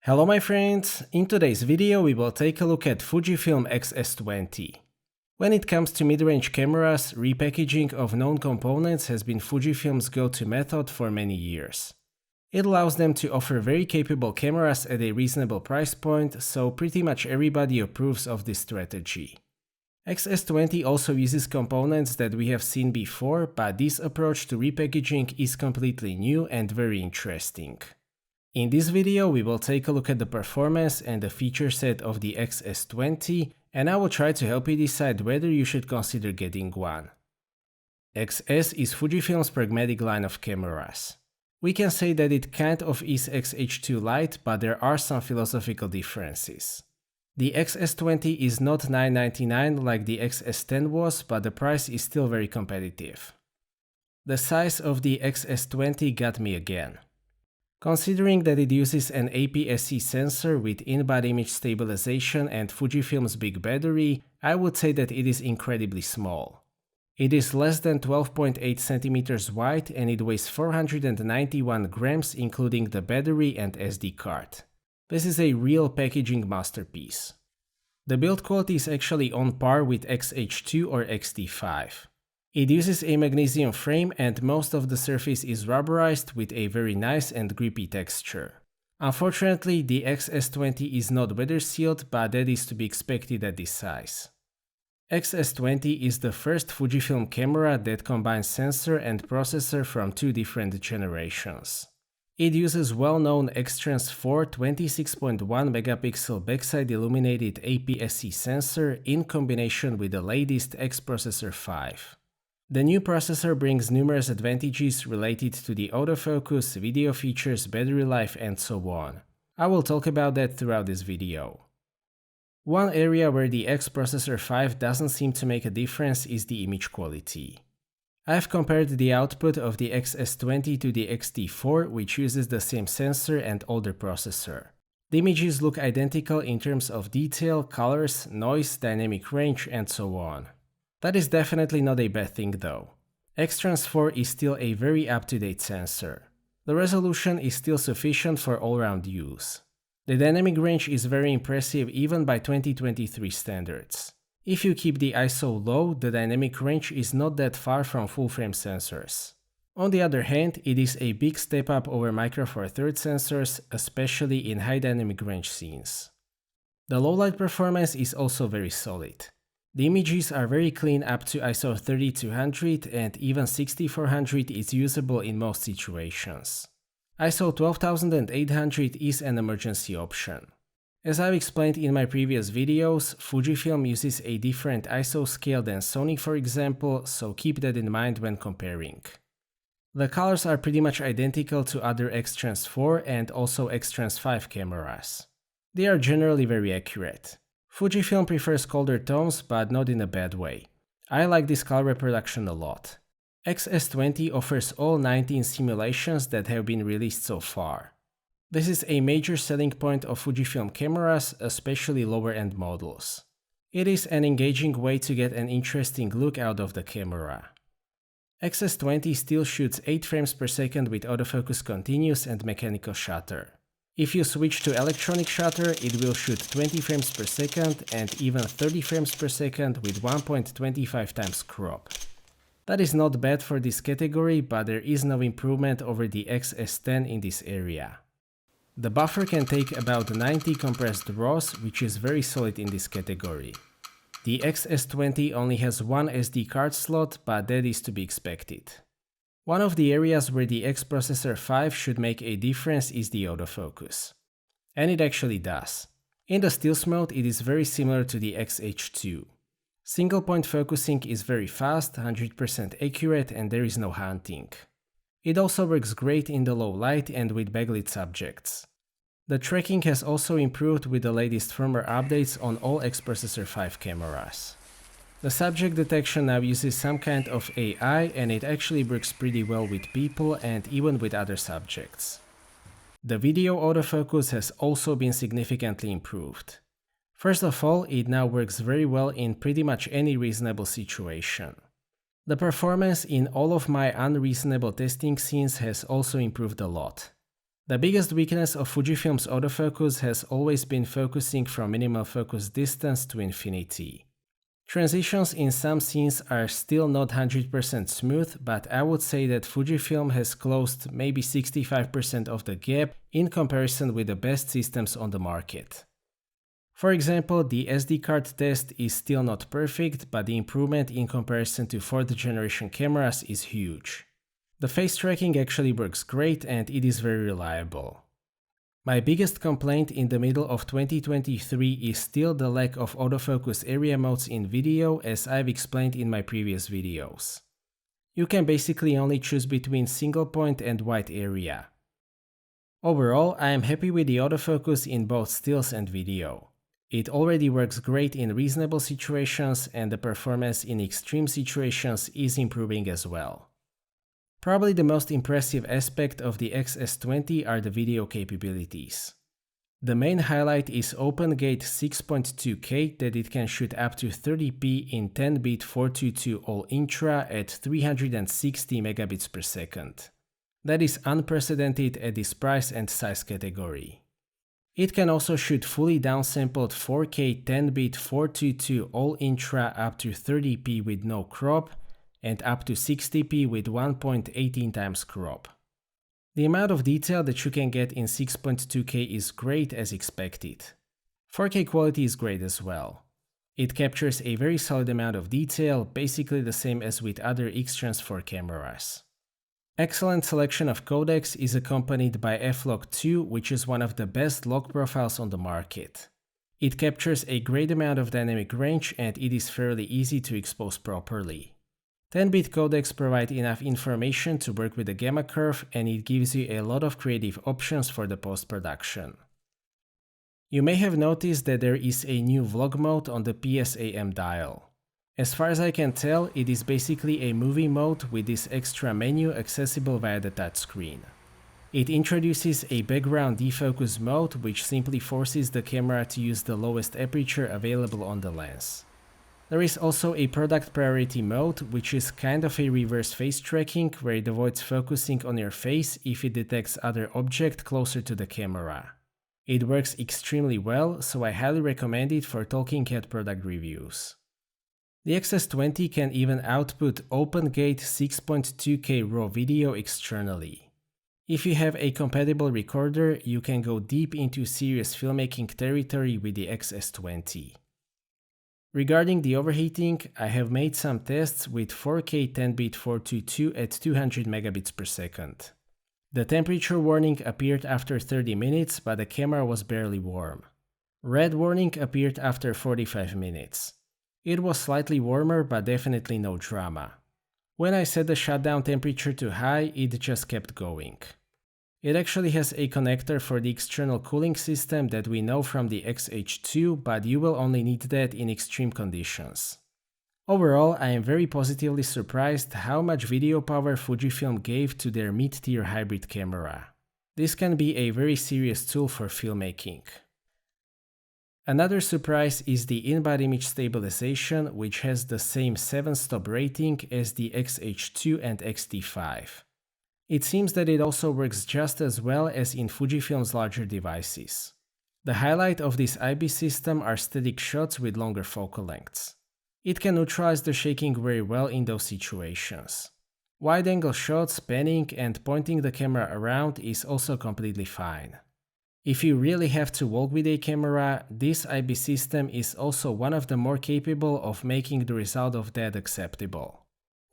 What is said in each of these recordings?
Hello my friends, in today's video we will take a look at Fujifilm X-S20. When it comes to mid-range cameras, repackaging of known components has been Fujifilm's go-to method for many years. It allows them to offer very capable cameras at a reasonable price point, so pretty much everybody approves of this strategy. X-S20 also uses components that we have seen before, but this approach to repackaging is completely new and very interesting. In this video we will take a look at the performance and the feature set of the X-S20, and I will try to help you decide whether you should consider getting one. XS is Fujifilm's pragmatic line of cameras. We can say that it kind of is XH2 Lite, but there are some philosophical differences. The X-S20 is not $999 like the X-S10 was, but the price is still very competitive. The size of the X-S20 got me again. Considering that it uses an APS-C sensor with in-body image stabilization and Fujifilm's big battery, I would say that it is incredibly small. It is less than 12.8 cm wide and it weighs 491 grams including the battery and SD card. This is a real packaging masterpiece. The build quality is actually on par with XH2 or XT5. It uses a magnesium frame and most of the surface is rubberized with a very nice and grippy texture. Unfortunately, the X-S20 is not weather sealed, but that is to be expected at this size. X-S20 is the first Fujifilm camera that combines sensor and processor from two different generations. It uses well-known X-Trans 4 26.1 megapixel backside illuminated APS-C sensor in combination with the latest X-Processor 5. The new processor brings numerous advantages related to the autofocus, video features, battery life, and so on. I will talk about that throughout this video. One area where the X-Processor 5 doesn't seem to make a difference is the image quality. I have compared the output of the X-S20 to the X-T4, which uses the same sensor and older processor. The images look identical in terms of detail, colors, noise, dynamic range, and so on. That is definitely not a bad thing though. X-Trans 4 is still a very up-to-date sensor. The resolution is still sufficient for all-round use. The dynamic range is very impressive even by 2023 standards. If you keep the ISO low, the dynamic range is not that far from full-frame sensors. On the other hand, it is a big step up over Micro Four Thirds sensors, especially in high dynamic range scenes. The low-light performance is also very solid. The images are very clean up to ISO 3200 and even 6400 is usable in most situations. ISO 12800 is an emergency option. As I've explained in my previous videos, Fujifilm uses a different ISO scale than Sony for example, so keep that in mind when comparing. The colors are pretty much identical to other X-Trans 4 and also X-Trans 5 cameras. They are generally very accurate. Fujifilm prefers colder tones, but not in a bad way. I like this color reproduction a lot. X-S20 offers all 19 simulations that have been released so far. This is a major selling point of Fujifilm cameras, especially lower-end models. It is an engaging way to get an interesting look out of the camera. X-S20 still shoots 8 frames per second with autofocus continuous and mechanical shutter. If you switch to electronic shutter, it will shoot 20 frames per second and even 30 frames per second with 1.25 times crop. That is not bad for this category, but there is no improvement over the X-S10 in this area. The buffer can take about 90 compressed RAWs, which is very solid in this category. The X-S20 only has one SD card slot, but that is to be expected. One of the areas where the X-Processor 5 should make a difference is the autofocus. And it actually does. In the stills mode it is very similar to the XH2. Single point focusing is very fast, 100% accurate and there is no hunting. It also works great in the low light and with backlit subjects. The tracking has also improved with the latest firmware updates on all X-Processor 5 cameras. The subject detection now uses some kind of AI and it actually works pretty well with people and even with other subjects. The video autofocus has also been significantly improved. First of all, it now works very well in pretty much any reasonable situation. The performance in all of my unreasonable testing scenes has also improved a lot. The biggest weakness of Fujifilm's autofocus has always been focusing from minimal focus distance to infinity. Transitions in some scenes are still not 100% smooth, but I would say that Fujifilm has closed maybe 65% of the gap in comparison with the best systems on the market. For example, the SD card test is still not perfect, but the improvement in comparison to 4th generation cameras is huge. The face tracking actually works great and it is very reliable. My biggest complaint in the middle of 2023 is still the lack of autofocus area modes in video, as I've explained in my previous videos. You can basically only choose between single point and wide area. Overall, I am happy with the autofocus in both stills and video. It already works great in reasonable situations and the performance in extreme situations is improving as well. Probably the most impressive aspect of the XS20 are the video capabilities. The main highlight is OpenGate 6.2K that it can shoot up to 30p in 10-bit 422 all intra at 360 megabits per second. That is unprecedented at this price and size category. It can also shoot fully downsampled 4K 10-bit 422 all intra up to 30p with no crop, and up to 60p with 1.18 times crop. The amount of detail that you can get in 6.2K is great as expected. 4K quality is great as well. It captures a very solid amount of detail, basically the same as with other X-Trans 4 cameras. Excellent selection of codecs is accompanied by f-log2, which is one of the best log profiles on the market. It captures a great amount of dynamic range and it is fairly easy to expose properly. 10-bit codecs provide enough information to work with the gamma curve and it gives you a lot of creative options for the post-production. You may have noticed that there is a new vlog mode on the PSAM dial. As far as I can tell, it is basically a movie mode with this extra menu accessible via the touchscreen. It introduces a background defocus mode which simply forces the camera to use the lowest aperture available on the lens. There is also a product priority mode, which is kind of a reverse face tracking where it avoids focusing on your face if it detects other object closer to the camera. It works extremely well, so I highly recommend it for talking head product reviews. The XS20 can even output OpenGate 6.2K RAW video externally. If you have a compatible recorder, you can go deep into serious filmmaking territory with the XS20. Regarding the overheating, I have made some tests with 4K 10-bit 422 at 200 megabits per second. The temperature warning appeared after 30 minutes, but the camera was barely warm. Red warning appeared after 45 minutes. It was slightly warmer, but definitely no drama. When I set the shutdown temperature to high, it just kept going. It actually has a connector for the external cooling system that we know from the XH2, but you will only need that in extreme conditions. Overall, I am very positively surprised how much video power Fujifilm gave to their mid-tier hybrid camera. This can be a very serious tool for filmmaking. Another surprise is the in-body image stabilization, which has the same 7-stop rating as the XH2 and XT5. It seems that it also works just as well as in Fujifilm's larger devices. The highlight of this IBIS system are static shots with longer focal lengths. It can neutralize the shaking very well in those situations. Wide-angle shots, panning and pointing the camera around is also completely fine. If you really have to walk with a camera, this IBIS system is also one of the more capable of making the result of that acceptable.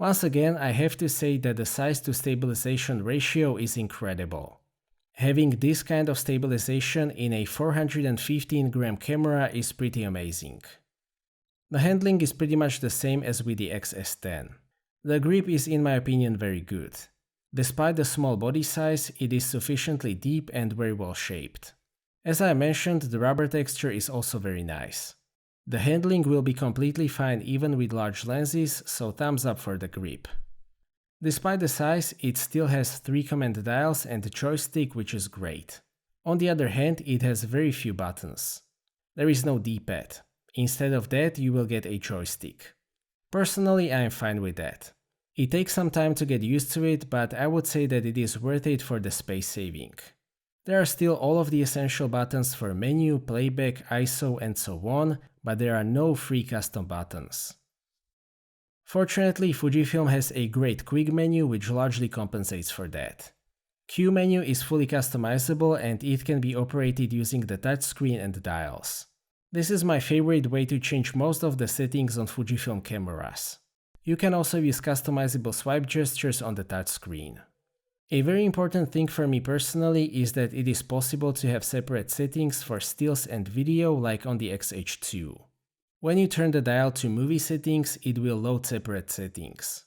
Once again, I have to say that the size to stabilization ratio is incredible. Having this kind of stabilization in a 415 gram camera is pretty amazing. The handling is pretty much the same as with the XS10. The grip is in my opinion very good. Despite the small body size, it is sufficiently deep and very well shaped. As I mentioned, the rubber texture is also very nice. The handling will be completely fine even with large lenses, so thumbs up for the grip. Despite the size, it still has 3 command dials and a joystick, which is great. On the other hand, it has very few buttons. There is no D-pad. Instead of that, you will get a joystick. Personally, I am fine with that. It takes some time to get used to it, but I would say that it is worth it for the space saving. There are still all of the essential buttons for menu, playback, ISO and so on, but there are no free custom buttons. Fortunately, Fujifilm has a great quick menu which largely compensates for that. Q menu is fully customizable and it can be operated using the touchscreen and dials. This is my favorite way to change most of the settings on Fujifilm cameras. You can also use customizable swipe gestures on the touchscreen. A very important thing for me personally is that it is possible to have separate settings for stills and video like on the X-H2. When you turn the dial to movie settings, it will load separate settings.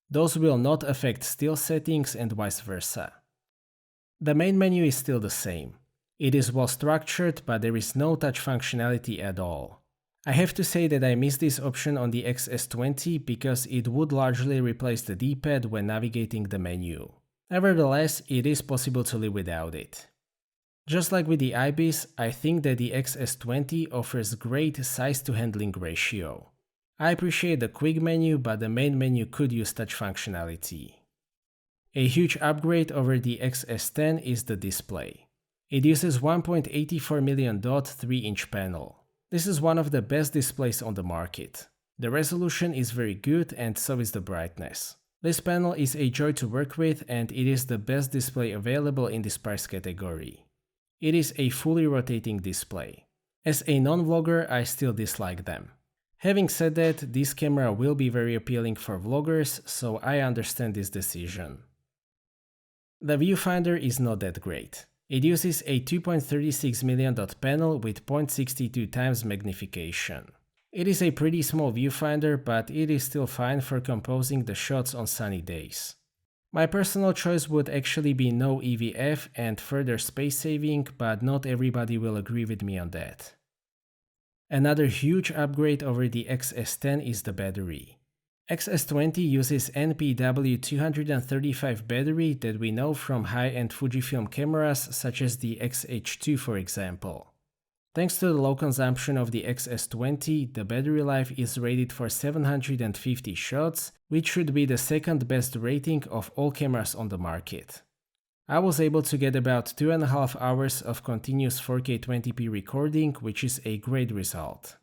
Those will not affect still settings and vice versa. The main menu is still the same. It is well structured, but there is no touch functionality at all. I have to say that I miss this option on the XS20 because it would largely replace the D-pad when navigating the menu. Nevertheless, it is possible to live without it. Just like with the IBIS, I think that the XS20 offers great size-to-handling ratio. I appreciate the quick menu, but the main menu could use touch functionality. A huge upgrade over the XS10 is the display. It uses 1.84 million dot 3-inch panel. This is one of the best displays on the market. The resolution is very good and so is the brightness. This panel is a joy to work with and it is the best display available in this price category. It is a fully rotating display. As a non-vlogger, I still dislike them. Having said that, this camera will be very appealing for vloggers, so I understand this decision. The viewfinder is not that great. It uses a 2.36 million dot panel with 0.62 times magnification. It is a pretty small viewfinder, but it is still fine for composing the shots on sunny days. My personal choice would actually be no EVF and further space saving, but not everybody will agree with me on that. Another huge upgrade over the XS10 is the battery. XS20 uses NPW235 battery that we know from high-end Fujifilm cameras such as the X-H2 for example. Thanks to the low consumption of the XS20, the battery life is rated for 750 shots, which should be the second best rating of all cameras on the market. I was able to get about 2.5 hours of continuous 4K 20p recording, which is a great result.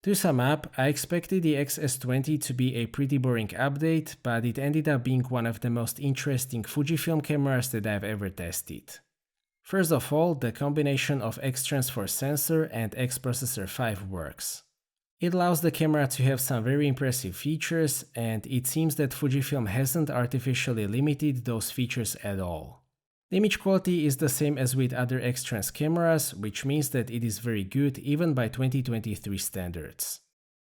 To sum up, I expected the XS20 to be a pretty boring update, but it ended up being one of the most interesting Fujifilm cameras that I've ever tested. First of all, the combination of X-Transform sensor and X-Processor 5 works. It allows the camera to have some very impressive features, and it seems that Fujifilm hasn't artificially limited those features at all. The image quality is the same as with other X-Trans cameras, which means that it is very good even by 2023 standards.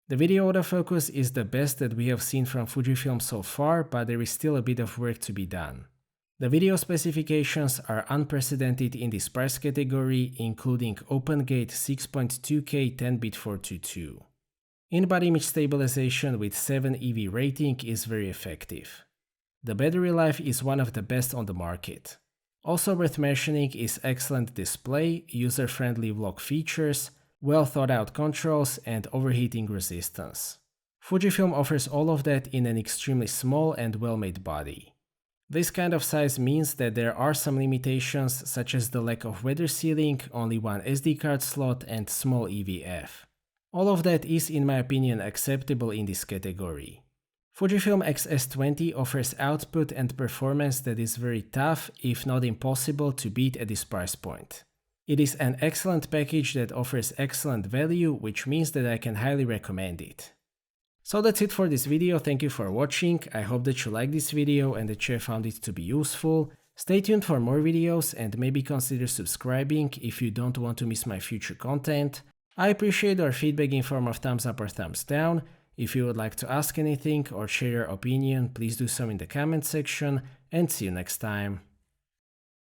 The video autofocus is the best that we have seen from Fujifilm so far, but there is still a bit of work to be done. The video specifications are unprecedented in this price category, including OpenGate 6.2K 10-bit 422. In-body image stabilization with 7 EV rating is very effective. The battery life is one of the best on the market. Also worth mentioning is excellent display, user-friendly vlog features, well-thought-out controls, and overheating resistance. Fujifilm offers all of that in an extremely small and well-made body. This kind of size means that there are some limitations such as the lack of weather sealing, only one SD card slot, and small EVF. All of that is in my opinion acceptable in this category. Fujifilm X-S20 offers output and performance that is very tough, if not impossible, to beat at this price point. It is an excellent package that offers excellent value, which means that I can highly recommend it. So that's it for this video, thank you for watching, I hope that you liked this video and that you found it to be useful. Stay tuned for more videos and maybe consider subscribing if you don't want to miss my future content. I appreciate your feedback in form of thumbs up or thumbs down. If you would like to ask anything or share your opinion, please do so in the comment section, and see you next time.